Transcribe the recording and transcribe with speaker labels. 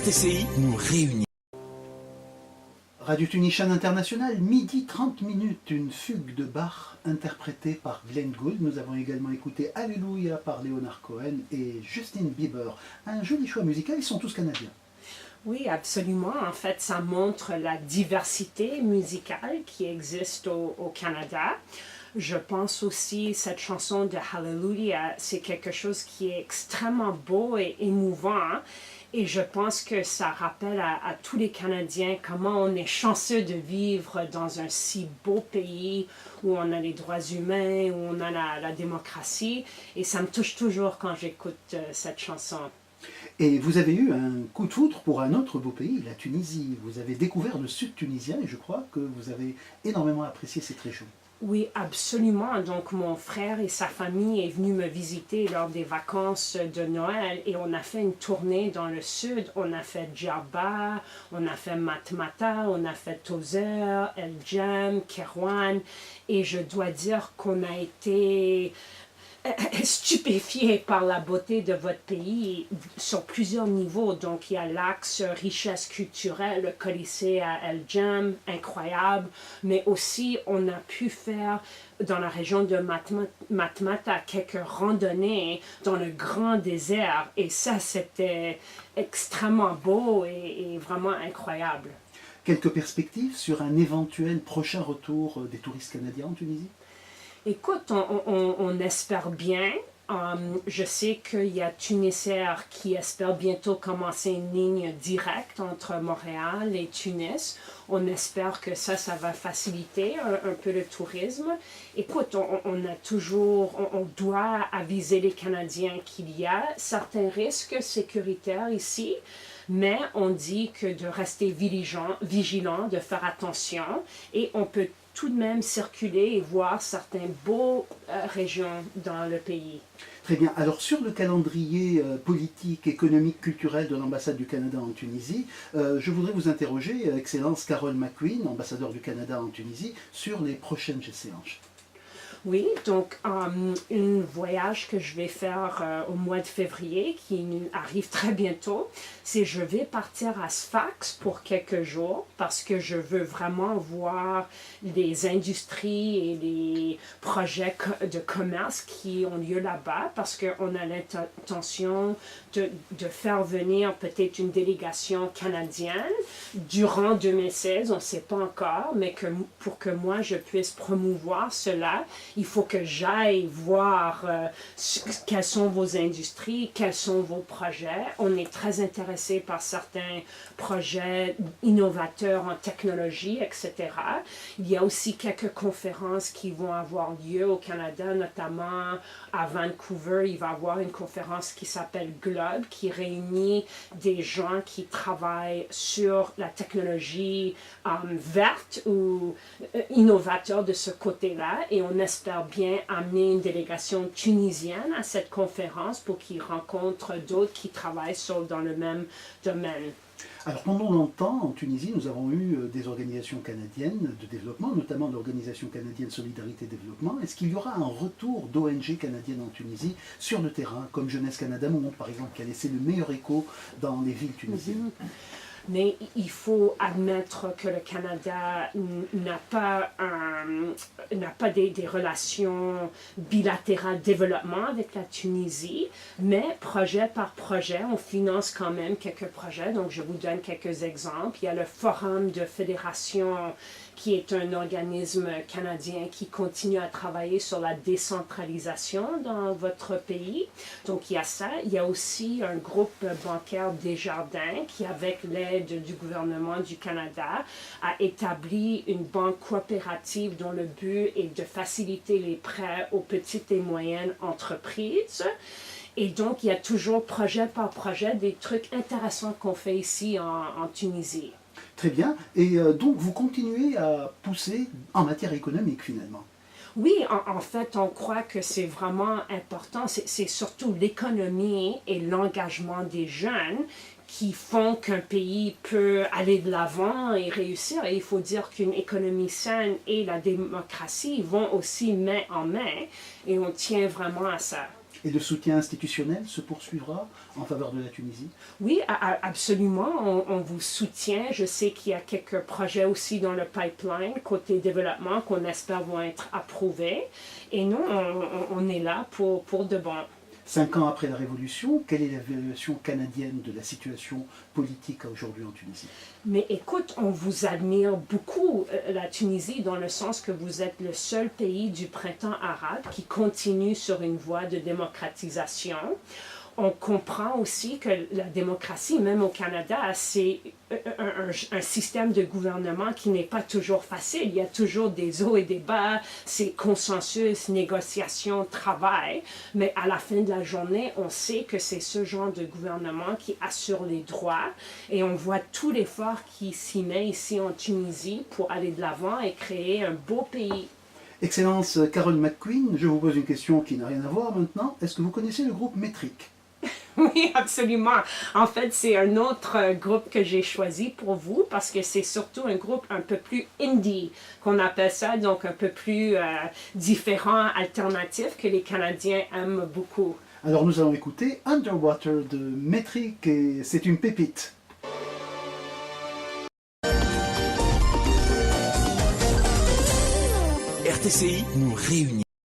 Speaker 1: RTCI nous réunit.
Speaker 2: Radio Tunishan International, midi 30 minutes, une fugue de Bach interprétée par Glenn Gould. Nous avons également écouté Alléluia par Leonard Cohen et Justin Bieber. Un joli choix musical, ils sont tous canadiens.
Speaker 3: Oui, absolument. En fait, ça montre la diversité musicale qui existe au Canada. Je pense aussi cette chanson de Hallelujah, c'est quelque chose qui est extrêmement beau et émouvant. Et je pense que ça rappelle à tous les Canadiens comment on est chanceux de vivre dans un si beau pays où on a les droits humains, où on a la démocratie. Et ça me touche toujours quand j'écoute cette chanson.
Speaker 2: Et vous avez eu un coup de foudre pour un autre beau pays, la Tunisie. Vous avez découvert le sud tunisien et je crois que vous avez énormément apprécié cette région.
Speaker 3: Oui, absolument. Donc, mon frère et sa famille est venu me visiter lors des vacances de Noël et on a fait une tournée dans le sud. On a fait Djerba, on a fait Matmata, on a fait Tozeur, El Djem, Kerouan. Et je dois dire qu'on a été stupéfié par la beauté de votre pays sur plusieurs niveaux. Donc, il y a l'axe richesse culturelle, le Colisée à El Djem, incroyable, mais aussi on a pu faire dans la région de Matmata quelques randonnées dans le grand désert et ça c'était extrêmement beau et vraiment incroyable.
Speaker 2: Quelques perspectives sur un éventuel prochain retour des touristes canadiens en Tunisie ?
Speaker 3: Écoute, on espère bien. Je sais qu'il y a Tunisair qui espère bientôt commencer une ligne directe entre Montréal et Tunis. On espère que ça va faciliter un peu le tourisme. Écoute, on doit aviser les Canadiens qu'il y a certains risques sécuritaires ici. Mais on dit que de rester vigilant, de faire attention et on peut tout de même circuler et voir certaines beaux régions dans le pays.
Speaker 2: Très bien. Alors sur le calendrier politique, économique, culturel de l'ambassade du Canada en Tunisie, je voudrais vous interroger, Excellence Carol McQueen, ambassadeur du Canada en Tunisie, sur les prochaines séances.
Speaker 3: Oui, donc un voyage que je vais faire au mois de février, qui arrive très bientôt, c'est je vais partir à Sfax pour quelques jours parce que je veux vraiment voir les industries et les projets de commerce qui ont lieu là-bas parce qu'on a l'intention de faire venir peut-être une délégation canadienne durant 2016, on ne sait pas encore, mais pour que moi je puisse promouvoir cela, il faut que j'aille voir quelles sont vos industries, quels sont vos projets. On est très intéressé par certains projets innovateurs en technologie, etc. Il y a aussi quelques conférences qui vont avoir lieu au Canada, notamment à Vancouver. Il va y avoir une conférence qui s'appelle Globe, qui réunit des gens qui travaillent sur la technologie verte ou innovateur de ce côté-là. Et on espère bien amener une délégation tunisienne à cette conférence pour qu'ils rencontrent d'autres qui travaillent dans le même domaine.
Speaker 2: Alors pendant longtemps, en Tunisie, nous avons eu des organisations canadiennes de développement, notamment l'Organisation canadienne Solidarité et Développement. Est-ce qu'il y aura un retour d'ONG canadiennes en Tunisie sur le terrain, comme Jeunesse Canada Monde, par exemple, qui a laissé le meilleur écho dans les villes tunisiennes ?
Speaker 3: Mais il faut admettre que le Canada n'a pas des relations bilatérales de développement avec la Tunisie, mais projet par projet, on finance quand même quelques projets. Donc, je vous donne quelques exemples. Il y a le Forum de fédération qui est un organisme canadien qui continue à travailler sur la décentralisation dans votre pays. Donc, il y a ça. Il y a aussi un groupe bancaire Desjardins qui, avec l'aide du gouvernement du Canada, a établi une banque coopérative dont le but est de faciliter les prêts aux petites et moyennes entreprises. Et donc, il y a toujours projet par projet des trucs intéressants qu'on fait ici en Tunisie.
Speaker 2: Très bien. Et donc, vous continuez à pousser en matière économique, finalement.
Speaker 3: Oui, en fait, on croit que c'est vraiment important. C'est surtout l'économie et l'engagement des jeunes qui font qu'un pays peut aller de l'avant et réussir. Et il faut dire qu'une économie saine et la démocratie vont aussi main en main et on tient vraiment à ça.
Speaker 2: Et le soutien institutionnel se poursuivra en faveur de la Tunisie?
Speaker 3: Oui, absolument. On vous soutient. Je sais qu'il y a quelques projets aussi dans le pipeline côté développement qu'on espère vont être approuvés. Et nous, on est là pour de bon.
Speaker 2: 5 ans après la Révolution, quelle est l'évaluation canadienne de la situation politique aujourd'hui en Tunisie?
Speaker 3: Mais écoute, on vous admire beaucoup, la Tunisie, dans le sens que vous êtes le seul pays du printemps arabe qui continue sur une voie de démocratisation. On comprend aussi que la démocratie, même au Canada, c'est un système de gouvernement qui n'est pas toujours facile. Il y a toujours des hauts et des bas, c'est consensus, négociation, travail. Mais à la fin de la journée, on sait que c'est ce genre de gouvernement qui assure les droits. Et on voit tout l'effort qui s'y met ici en Tunisie pour aller de l'avant et créer un beau pays.
Speaker 2: Excellence Carole McQueen, je vous pose une question qui n'a rien à voir maintenant. Est-ce que vous connaissez le groupe Métrique?
Speaker 3: Oui, absolument. En fait, c'est un autre groupe que j'ai choisi pour vous parce que c'est surtout un groupe un peu plus indie, qu'on appelle ça, donc un peu plus différent, alternatif, que les Canadiens aiment beaucoup.
Speaker 2: Alors nous allons écouter Underwater de Métrique et c'est une pépite.
Speaker 1: RTCI nous réunit.